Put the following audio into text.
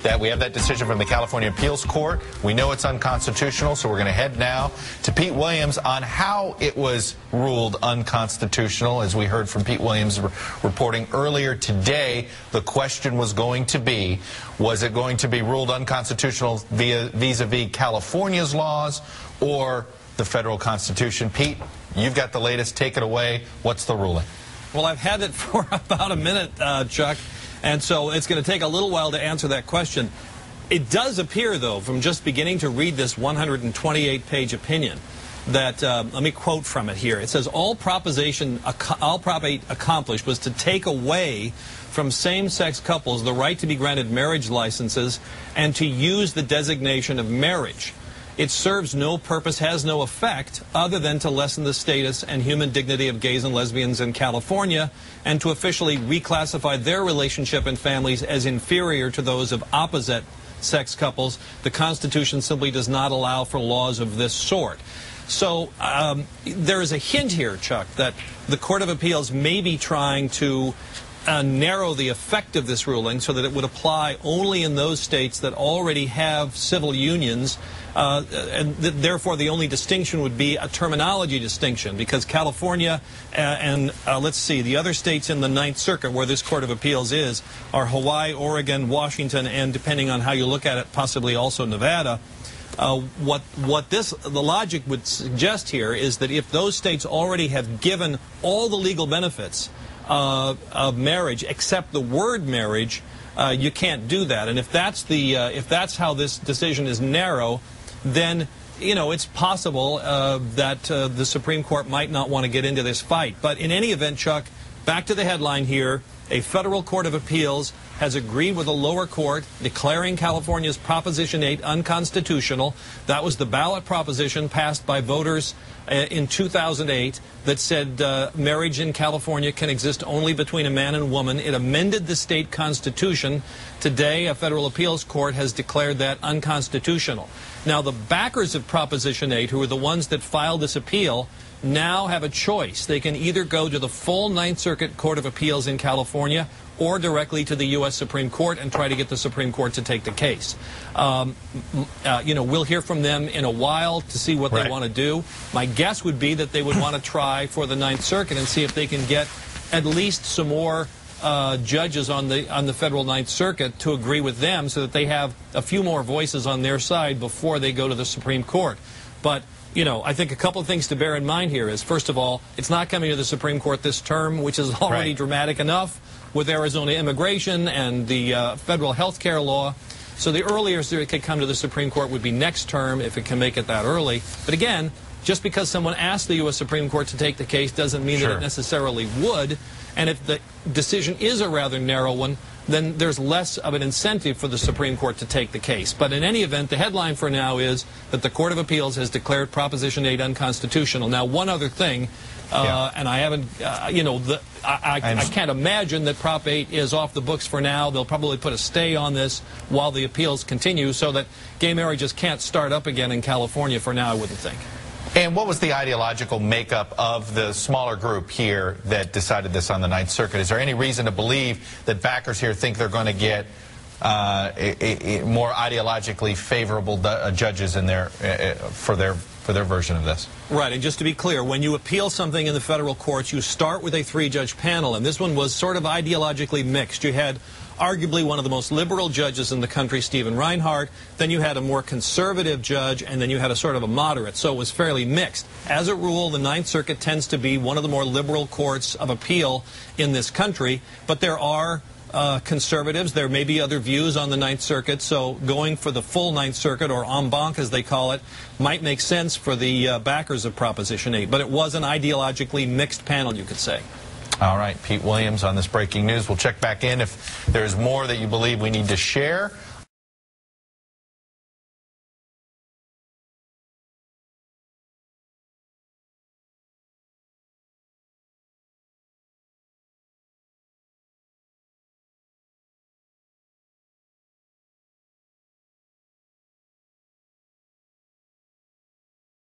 that we have that decision from the California Appeals Court. We know it's unconstitutional, so we're going to head now to Pete Williams on how it was ruled unconstitutional. As we heard from Pete Williams reporting earlier today, the question was going to be, was it going to be ruled unconstitutional vis-a-vis California's laws or the federal Constitution? Pete, you've got the latest. Take it away. What's the ruling? Well, I've had it for about a minute, Chuck, and so it's going to take a little while to answer that question. It does appear, though, from just beginning to read this 128-page opinion, that, let me quote from it here. It says, all Prop 8 accomplished was to take away from same-sex couples the right to be granted marriage licenses and to use the designation of marriage. It serves no purpose, has no effect, other than to lessen the status and human dignity of gays and lesbians in California and to officially reclassify their relationship and families as inferior to those of opposite-sex couples. The Constitution simply does not allow for laws of this sort. So there is a hint here, Chuck, that the Court of Appeals may be trying to narrow the effect of this ruling so that it would apply only in those states that already have civil unions, and therefore the only distinction would be a terminology distinction, because California and let's see, the other states in the Ninth Circuit where this Court of Appeals is are Hawaii, Oregon, Washington, and depending on how you look at it, possibly also Nevada. The logic would suggest here is that if those states already have given all the legal benefits of marriage except the word marriage, you can't do that. And if that's how this decision is narrow, then it's possible that the Supreme Court might not want to get into this fight. But in any event, Chuck, back to the headline here. A federal court of appeals has agreed with a lower court declaring California's Proposition 8 unconstitutional. That was the ballot proposition passed by voters in 2008 that said marriage in California can exist only between a man and woman. It amended the state constitution. Today, a federal appeals court has declared that unconstitutional. Now, the backers of Proposition 8, who are the ones that filed this appeal, now have a choice. They can either go to the full Ninth Circuit Court of Appeals in California or directly to the U.S. Supreme Court and try to get the Supreme Court to take the case. We'll hear from them in a while to see what they want to do. My guess would be that they would want to try for the Ninth Circuit and see if they can get at least some more judges on the federal Ninth Circuit to agree with them so that they have a few more voices on their side before they go to the Supreme Court. But I think a couple of things to bear in mind here is, first of all, it's not coming to the Supreme Court this term, which is already dramatic enough with Arizona immigration and the federal health care law. So the earliest it could come to the Supreme Court would be next term if it can make it that early. But again, just because someone asked the U.S. Supreme Court to take the case doesn't mean that it necessarily would. And if the decision is a rather narrow one, then there's less of an incentive for the Supreme Court to take the case. But in any event, the headline for now is that the Court of Appeals has declared Proposition 8 unconstitutional. Now, one other thing, and I haven't, I can't imagine that Prop 8 is off the books for now. They'll probably put a stay on this while the appeals continue so that gay marriages can't start up again in California for now, I wouldn't think. And what was the ideological makeup of the smaller group here that decided this on the Ninth Circuit? Is there any reason to believe that backers here think they're going to get more ideologically favorable judges in for their version of this? Right, and just to be clear, when you appeal something in the federal courts, you start with a three-judge panel, and this one was sort of ideologically mixed. You had arguably one of the most liberal judges in the country, Stephen Reinhardt. Then you had a more conservative judge, and then you had a sort of a moderate. So it was fairly mixed. As a rule, the Ninth Circuit tends to be one of the more liberal courts of appeal in this country, but there are conservatives. There may be other views on the Ninth Circuit, so going for the full Ninth Circuit, or en banc as they call it, might make sense for the backers of Proposition 8. But it was an ideologically mixed panel, you could say. All right, Pete Williams on this breaking news. We'll check back in if there's more that you believe we need to share.